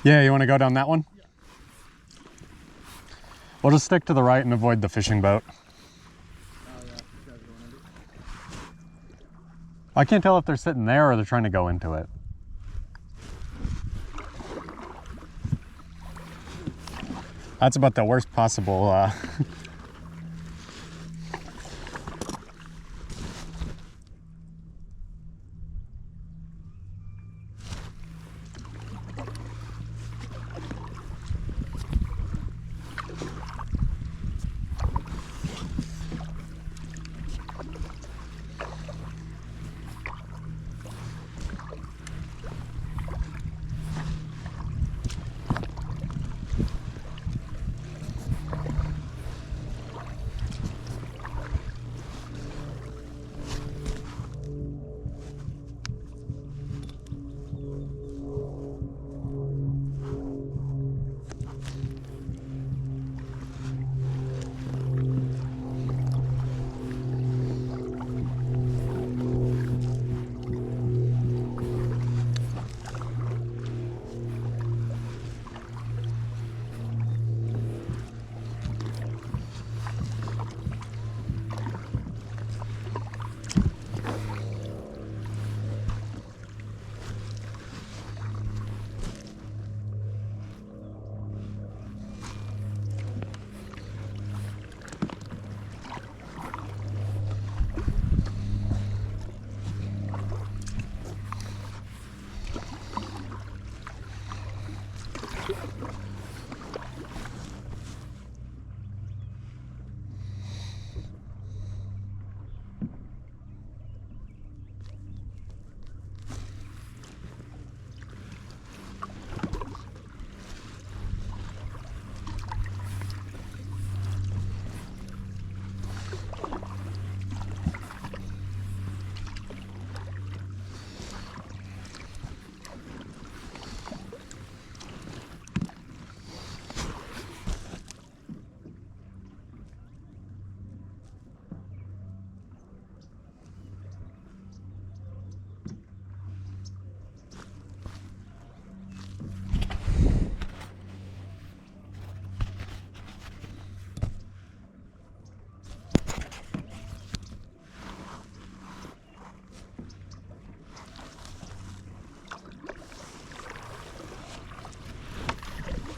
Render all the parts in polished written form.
Yeah, you want to go down that one? Yeah. We'll just stick to the right and avoid the fishing boat. I can't tell if they're sitting there or they're trying to go into it. That's about the worst possible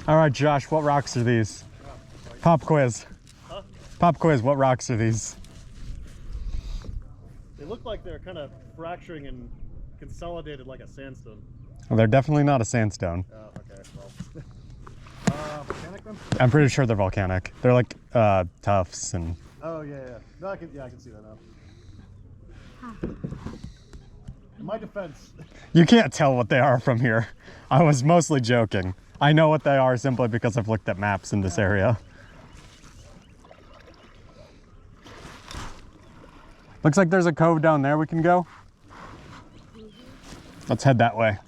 All right, Josh, what rocks are these? Pop quiz. Huh? Pop quiz, what rocks are these? They look like they're kind of fracturing and consolidated like a sandstone. Well, they're definitely not a sandstone. Okay, well. Volcanic then? I'm pretty sure they're volcanic. They're like tufts and... Oh, yeah. No, I can see that now. In my defense. You can't tell what they are from here. I was mostly joking. I know what they are simply because I've looked at maps in this area. Looks like there's a cove down there we can go. Let's head that way.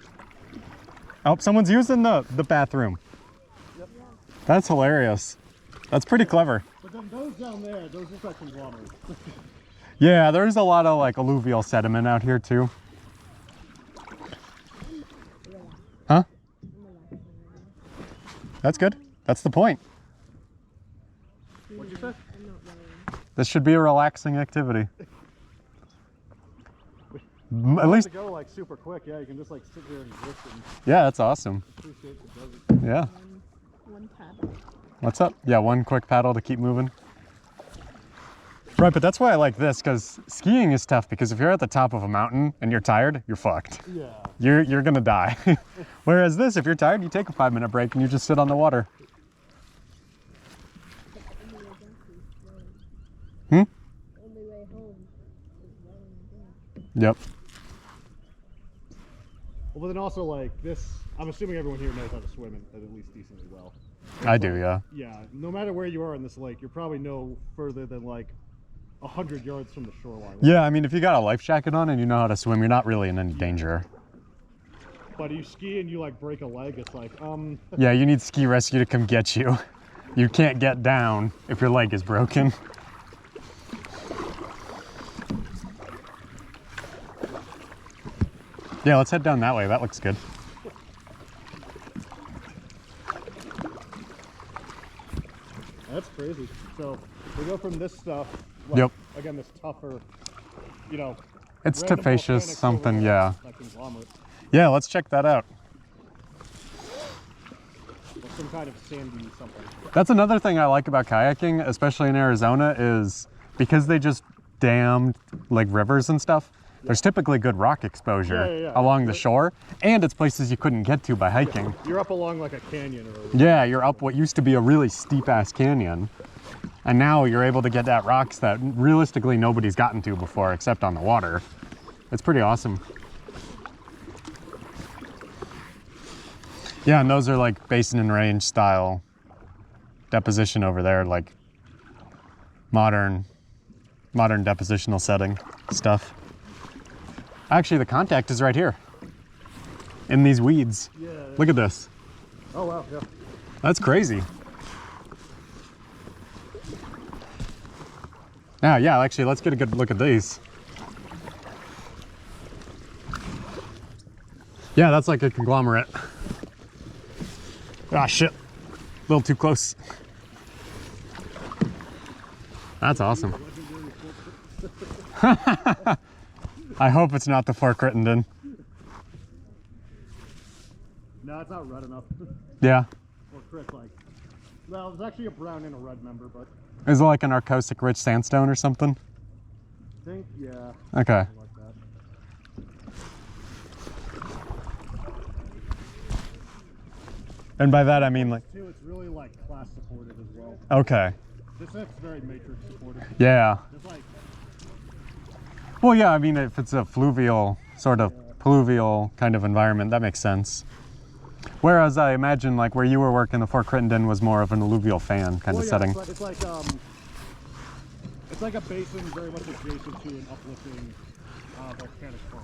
Oh, someone's using the bathroom. Yep. That's hilarious. That's pretty clever. But then those down there, those look like conglomerates. Yeah, there's a lot of like alluvial sediment out here too. Huh? That's good. That's the point. What'd you say? This should be a relaxing activity. At least to go like super quick. Yeah, you can just like sit here and exist and yeah, that's awesome. appreciate the desert. Yeah. One paddle. What's up? Yeah, one quick paddle to keep moving. Right, but that's why I like this, because skiing is tough, because if you're at the top of a mountain and you're tired, you're fucked. Yeah. You're gonna die. Whereas this, if you're tired, you take a 5-minute break and you just sit on the water. Hmm? Only way home is rolling down. Yep. Well, but then also like this, I'm assuming everyone here knows how to swim at least decently well. I do, yeah. Yeah, no matter where you are in this lake, you're probably no further than like 100 yards from the shoreline. Yeah, I mean, if you got a life jacket on and you know how to swim, you're not really in any danger. But you ski and you like break a leg, it's like, Yeah, you need ski rescue to come get you. You can't get down if your leg is broken. Yeah, let's head down that way. That looks good. that's crazy. So we go from this stuff, Yep. again, this tougher, you know, It's random tufaceous, volcanic something, over yeah. like conglomerates, Yeah, let's check that out. or some kind of sandy something. That's another thing I like about kayaking, especially in Arizona, is because they just dammed like rivers and stuff, there's typically good rock exposure Yeah. along the shore, and it's places you couldn't get to by hiking. You're up along like a canyon or Yeah, you're up what used to be a really steep ass canyon, and now you're able to get at rocks that realistically nobody's gotten to before except on the water. It's pretty awesome. Yeah, and those are like basin and range style deposition over there, like modern depositional setting stuff. Actually, the contact is right here in these weeds. Yeah. Look at this. Oh wow, yeah. That's crazy. Yeah, actually, let's get a good look at these. Yeah, that's like a conglomerate. Ah, shit. A little too close. That's awesome. I hope it's not the Fort Crittenden. No, it's not red enough. Yeah. Or Chris, like, well, there's actually a brown and a red member, but Is it like an Arcosic rich sandstone or something? I think, yeah. Okay. Something like that. And by that I mean like, Too, it's really like class supported as well. okay. This is very matrix supported. Yeah. It's like, Well, yeah, I mean, if it's a fluvial, sort of pluvial kind of environment, that makes sense. Whereas I imagine like where you were working, the Fort Crittenden was more of an alluvial fan kind of setting. It's like a basin very much adjacent to an uplifting volcanic fauna.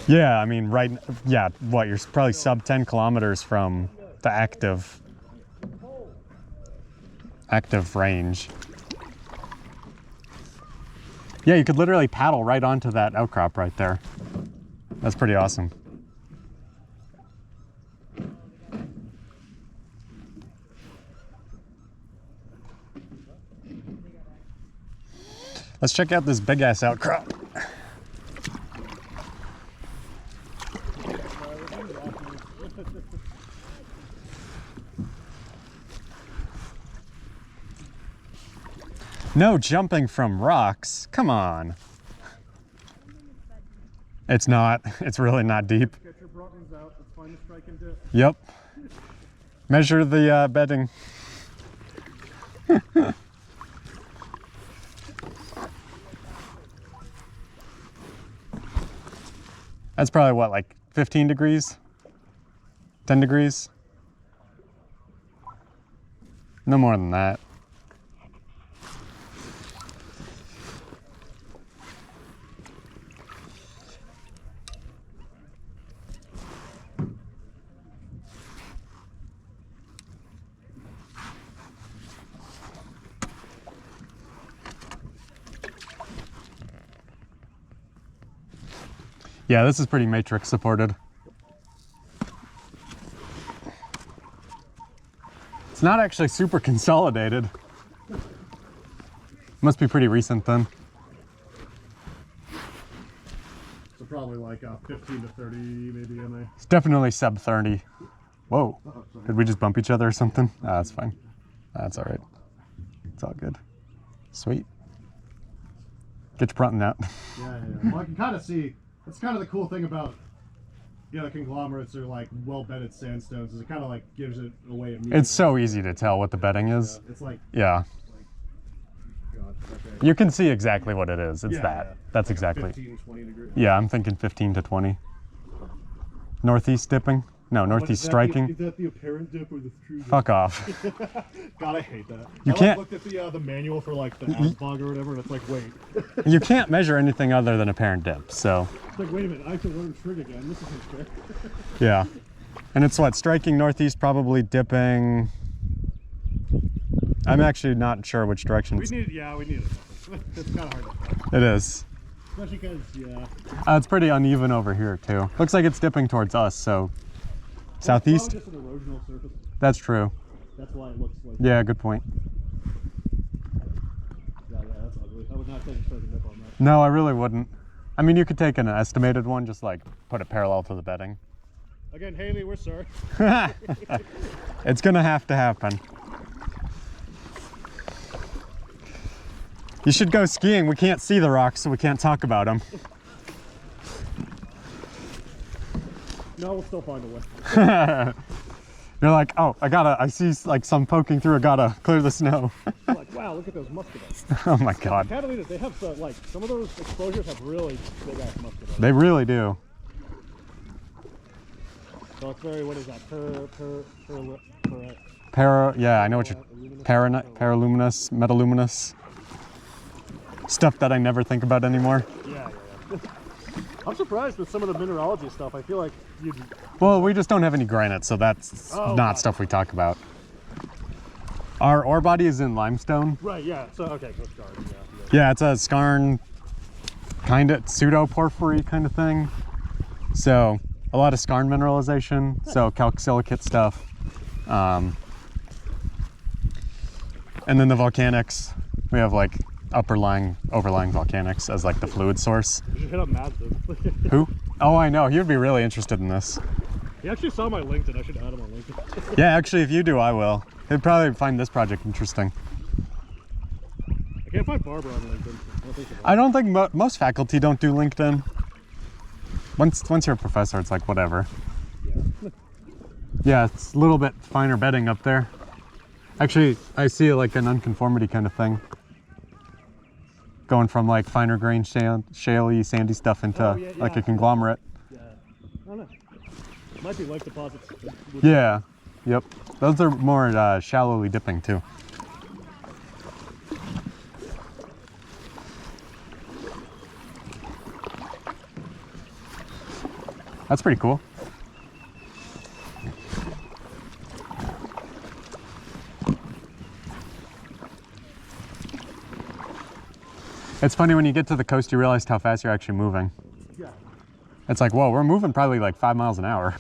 Yeah, I mean, right, yeah, what, you're probably sub 10 kilometers from the active range. Yeah, you could literally paddle right onto that outcrop right there. That's pretty awesome. Let's check out this big ass outcrop. No jumping from rocks. Come on. It's not. It's really not deep. Get your broadens out. Let's find the strike and dip. Yep. Measure the bedding. That's probably what, like 15 degrees? 10 degrees? No more than that. Yeah, this is pretty matrix supported. It's not actually super consolidated. Must be pretty recent then. So probably like 15 to 30 maybe MA. It's definitely sub 30. Whoa, Oh, sorry. did we just bump each other or something? Ah, that's fine. That's all right. It's all good. Sweet. Get your fronting out. Yeah. Well, I can kind of see. That's kind of the cool thing about, you know, conglomerates or like well-bedded sandstones is it kind of like gives it away immediately. It's so easy to tell what the bedding is. Yeah, it's like, Yeah, God, okay. you can see exactly what it is. It's Yeah, that. yeah. That's exactly. 15, 20 degrees. Yeah, I'm thinking 15 to 20. Northeast dipping? No, northeast striking. Is that the apparent dip or the true dip? Fuck off. God, I hate that. You I can't- looked at the manual for like the Asbog or whatever, and it's like, wait. You can't measure anything other than apparent dip, so It's like, wait a minute, I have to learn trig again. This isn't fair. yeah. And it's what, striking northeast, probably dipping. I'm actually not sure which direction we need it. It's kind of hard to tell. it is. Especially because, yeah. It's pretty uneven over here too. Looks like it's dipping towards us, so southeast. It's probably just an erosional surface. That's true. That's why it looks like. Yeah, good point. Yeah, that's ugly. I would not take a strike dip on that. No, I really wouldn't. I mean, you could take an estimated one, just like put it parallel to the bedding. Again, Haley, we're sorry. It's gonna have to happen. You should go skiing. We can't see the rocks, so we can't talk about them. No, we'll still find a way. You're like, oh, I see like some poking through, I gotta clear the snow. You're like, wow, look at those muscadites. Oh my God. Catalina, they have like some of those exposures have really big ass muscadites. They really do. So it's very, what is that? Yeah, I know what you're, paraluminous, metaluminous. Stuff that I never think about anymore. Yeah. I'm surprised with some of the mineralogy stuff. I feel like you'd. Well, we just don't have any granite, so that's not stuff we talk about. Our ore body is in limestone. Right, yeah. So, okay, go start. Yeah. Yeah, it's a skarn, kind of pseudo-porphyry kind of thing. So a lot of skarn mineralization, so calc-silicate stuff. And then the volcanics, we have like overlying volcanics as like the fluid source. You should hit up Matt, dude. Who? Oh, I know. He would be really interested in this. He actually saw my LinkedIn. I should add him on LinkedIn. Yeah, actually, if you do, I will. He'd probably find this project interesting. I can't find Barbara on LinkedIn. I don't think so. I don't think most faculty don't do LinkedIn. Once you're a professor, it's like whatever. Yeah. Yeah, it's a little bit finer bedding up there. Actually, I see like an unconformity kind of thing. Going from like finer grained shaley, sandy stuff into like a conglomerate. Yeah. I don't know. Might be life deposits. Yeah. Yep. Those are more shallowly dipping too. That's pretty cool. It's funny when you get to the coast, you realize how fast you're actually moving. Yeah. It's like, whoa, we're moving probably like 5 miles an hour.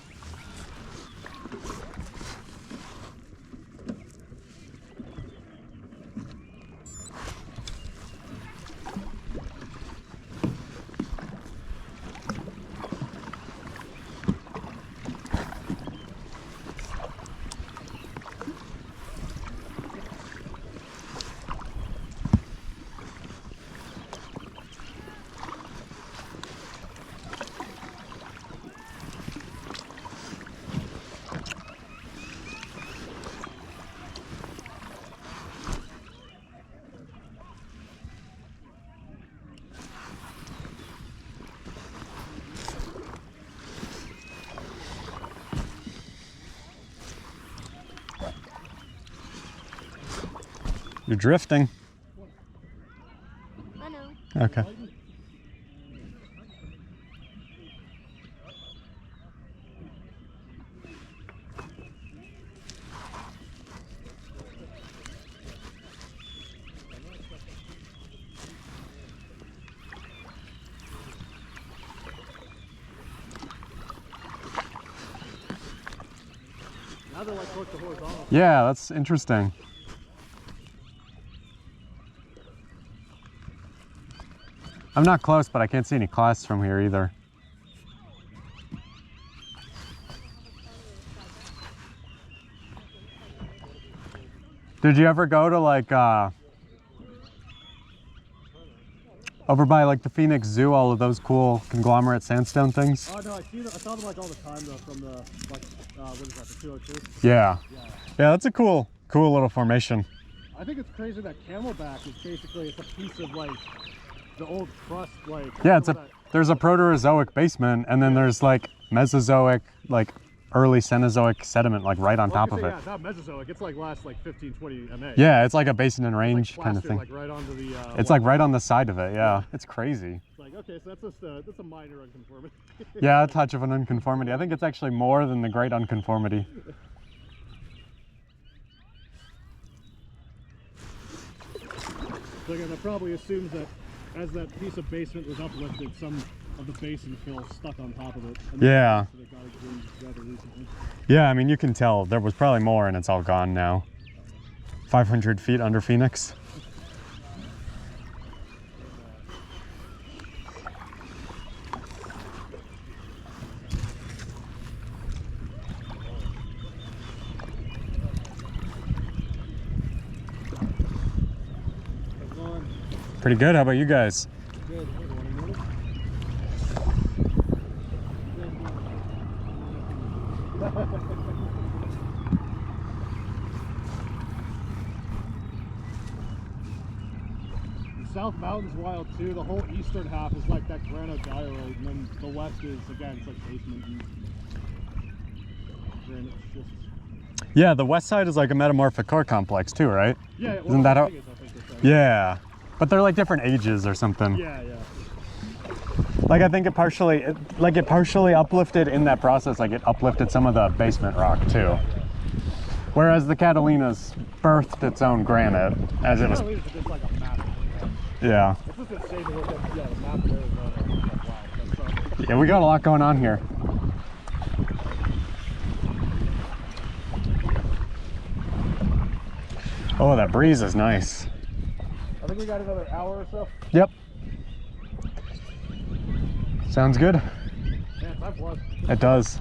You're drifting. I know. Okay. Now they're like close to horizontal. Yeah, that's interesting. I'm not close, but I can't see any clasts from here either. Did you ever go to like over by like the Phoenix Zoo, all of those cool conglomerate sandstone things? Oh no, I saw them like all the time though from the like what is that, the 202? Yeah. Yeah, that's a cool little formation. I think it's crazy that Camelback is basically it's a piece of like the old crust, like Yeah, there's a Proterozoic basement, and then there's like Mesozoic, like early Cenozoic sediment like right on top of it. Yeah, it's not Mesozoic. It's like last like 15, 20 MA. Yeah, it's like a basin and range like kind of thing. Like right onto the. It's like right on the side of it. Yeah, it's crazy. It's like okay, so that's a minor unconformity. Yeah, a touch of an unconformity. I think it's actually more than the great unconformity. So again, that probably assumes that as that piece of basement was uplifted, some of the basin fill stuck on top of it. And Yeah. so it got exhumed rather recently. Yeah, I mean, you can tell there was probably more and it's all gone now. 500 feet under Phoenix. Pretty good. How about you guys? Good. The South Mountain's wild too. The whole eastern half is like that granodiorite, and then the west is again it's like basement and granite schist. Yeah, the west side is like a metamorphic core complex too, right? Yeah, well, Isn't that how? I think it's, Yeah, but they're like different ages or something. yeah. Like I think it partially uplifted in that process. Like it uplifted some of the basement rock too. Whereas the Catalina's birthed its own granite as it was. It's just like a map. Yeah. It's just insane to look at the map of Arizona. It's like, wow, that's so. Yeah, we got a lot going on here. Oh, that breeze is nice. I think we got another hour or so. Yep. Sounds good. Yeah, time flies. It does.